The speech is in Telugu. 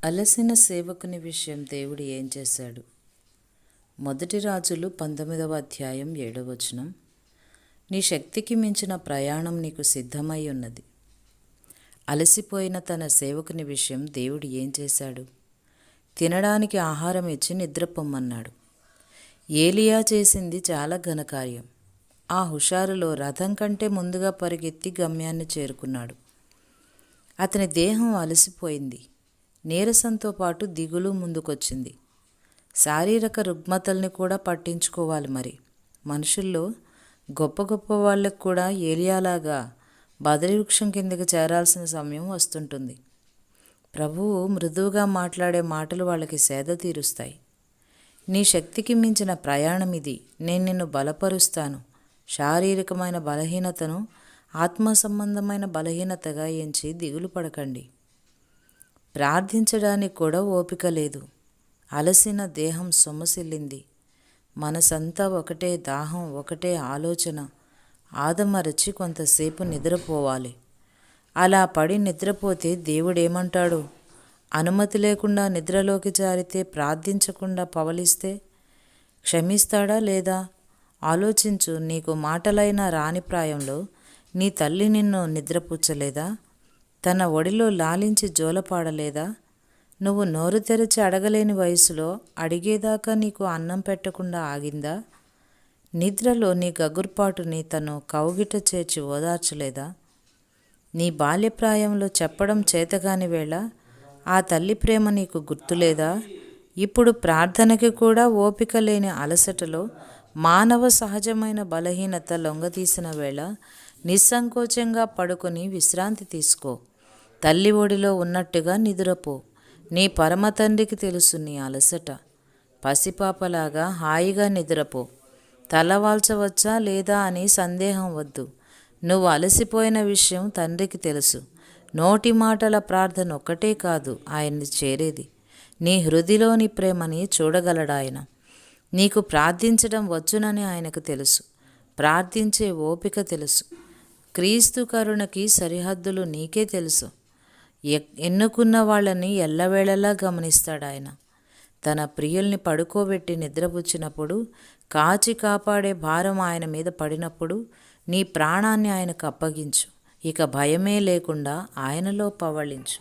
అలసిన సేవకుని విషయం దేవుడు ఏం చేశాడు? మొదటి రాజులు 19వ అధ్యాయం 7వ వచనం. నీ శక్తికి మించిన ప్రయాణం నీకు సిద్ధమై ఉన్నది. అలసిపోయిన తన సేవకుని విషయం దేవుడు ఏం చేశాడు? తినడానికి ఆహారం ఇచ్చి నిద్రపొమ్మన్నాడు. ఏలియా చేసింది చాలా ఘనకార్యం. ఆ హుషారులో రథం కంటే ముందుగా పరిగెత్తి గమ్యాన్ని చేరుకున్నాడు. అతని దేహం అలసిపోయింది. నీరసంతో పాటు దిగులు ముందుకొచ్చింది. శారీరక రుగ్మతల్ని కూడా పట్టించుకోవాలి. మరి మనుషుల్లో గొప్ప గొప్ప వాళ్ళకు కూడా ఏలియాలాగా బదరి వృక్షం కిందకి చేరాల్సిన సమయం వస్తుంటుంది. ప్రభువు మృదువుగా మాట్లాడే మాటలు వాళ్ళకి సేద తీరుస్తాయి. నీ శక్తికి మించిన ప్రయాణం ఇది. నేను నిన్ను బలపరుస్తాను. శారీరకమైన బలహీనతను ఆత్మ సంబంధమైన బలహీనతగా ఎంచి దిగులు పడకండి. ప్రార్థించడానికి కూడా ఓపిక లేదు. అలసిన దేహం సొమ్మసిల్లింది. మనసంతా ఒకటే దాహం, ఒకటే ఆలోచన. ఆదమరచి కొంతసేపు నిద్రపోవాలి. అలా పడి నిద్రపోతే దేవుడేమంటాడు? అనుమతి లేకుండా నిద్రలోకి జారితే, ప్రార్థించకుండా పవలిస్తే క్షమిస్తాడా లేదా? ఆలోచించు. నీకు మాటలైన రాని ప్రాయంలో నీ తల్లి నిన్ను నిద్రపుచ్చలేదా? తన ఒడిలో లాలించి జోలపాడలేదా? నువ్వు నోరు తెరిచి అడగలేని వయసులో అడిగేదాకా నీకు అన్నం పెట్టకుండా ఆగిందా? నిద్రలో నీ గగుర్పాటుని తను కౌగిట చేర్చి ఓదార్చలేదా? నీ బాల్యప్రాయంలో చెప్పడం చేతగాని వేళ ఆ తల్లి ప్రేమ నీకు గుర్తులేదా? ఇప్పుడు ప్రార్థనకి కూడా ఓపిక లేని అలసటలో మానవ సహజమైన బలహీనత లొంగదీసిన వేళ నిస్సంకోచంగా పడుకొని విశ్రాంతి తీసుకో. తల్లి ఒడిలో ఉన్నట్టుగా నిదురపో. నీ పరమ తండ్రికి తెలుసు నీ అలసట. పసిపాపలాగా హాయిగా నిద్రపో. తలవాల్చవచ్చా లేదా అని సందేహం వద్దు. నువ్వు అలసిపోయిన విషయం తండ్రికి తెలుసు. నోటి మాటల ప్రార్థన ఒక్కటే కాదు ఆయన్ని చేరేది. నీ హృదిలోని ప్రేమని చూడగలడాయన. నీకు ప్రార్థించడం వచ్చునని ఆయనకు తెలుసు. ప్రార్థించే ఓపిక తెలుసు. క్రీస్తు కరుణకి సరిహద్దులు నీకే తెలుసు. ఎన్నుకున్న వాళ్ళని ఎల్లవేళలా గమనిస్తాడాయన. తన ప్రియుల్ని పడుకోబెట్టి నిద్రపుచ్చినప్పుడు, కాచి కాపాడే భారం ఆయన మీద పడినప్పుడు నీ ప్రాణాన్ని ఆయనకు అప్పగించు. ఇక భయమే లేకుండా ఆయనలో పవళించు.